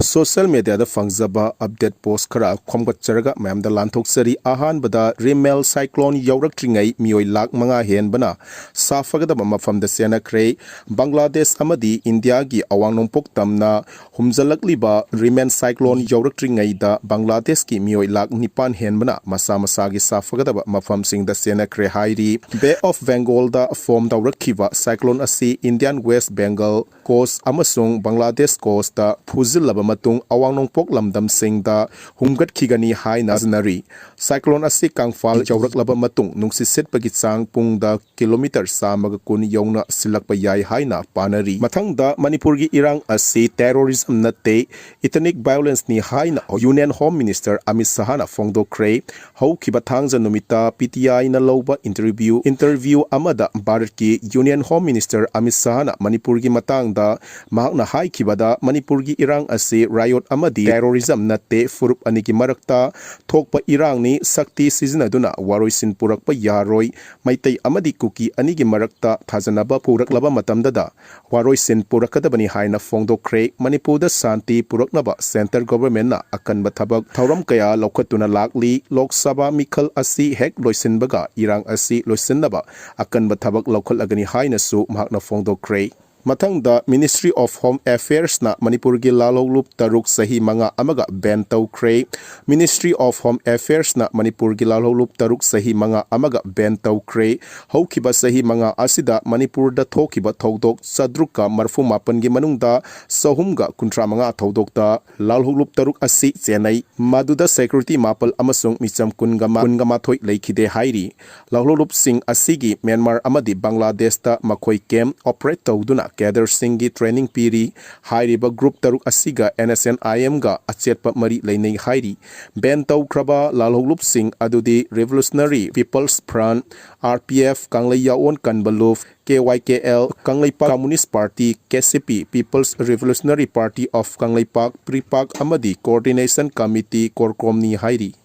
Social media da fangzaba update post khara khomgatcharaga mayam da lanthokchari ahanbada Remal cyclone yaurakringai mioi lak manga henbana safagadaba mafamda senakre Bangladesh amadi India gi awang nongpok tamna humjalakliba Remal cyclone yaurakringai da Bangladesh ki mioi lak nipan henbana masa gi safagadaba mafamsing da senakre hairi Bay of Bengal da form daurakhiba cyclone asi Indian West Bengal coast amasung Bangladesh coast da phuzilaba matung awang nongpok lamdam singda humgat khigani haina zinari cyclone asi kangfal jawraklaba matung nungsi setpagi chang pungda kilometer samaga kun yongna silakpa yai haina panari mathangda Manipur gi irang asi terrorism natte ethnic violence ni haina Union Home Minister Amit Shah na fongdokre haukiba thangja numita PTI na loba interview amada Bharat ki Union Home Minister Amit Shah na Manipur gi matangda mahakna haikibada Manipur gi irang asi riot amadi terrorism natte furup aniki marakta thokpa irang ni sakti sizinaduna waroisin purakpa yaroi Meitei amadi Kuki anigi marakta thajanaba puraklaba matamdada waroisin purakadabani haina fongdokre Manipurda santi puraknaba center government na akanba thabak thauram kaya lokhatuna lakli Lok Sabha mikhal asi hek loisinbaga irang asi loisinaba akanba thabak lokhalagani haina su mahakna fongdokre Mathangda Ministry of Home Affairs na Manipur gi laloglup taruk sahi manga amaga ban tawkre Ministry of Home Affairs na Manipur gi laloglup taruk sahi manga amaga ban tawkre haukiba sahi manga asida Manipur da thokiba thodok sadruka marfu mapan gi manungda sahumga kuntra manga thodok da laloglup taruk asi chenai maduda security mapal amasung micham kungama thoi leikhide hairi laloglup sing asigi Myanmar amadi Bangladesh da makhoi camp operate tawduna Gather Singi training piri hairiba group taruk asiga NSNIM ga achetpa mari leinei hairi ben tawkraba lalhoglup sing adudi Revolutionary People's Front RPF Kangleiyaon Kanbaluf KYKL Kangleipak Communist Party KCP People's Revolutionary Party of Kangleipak Pripak amadi Coordination Committee Korkomni hairi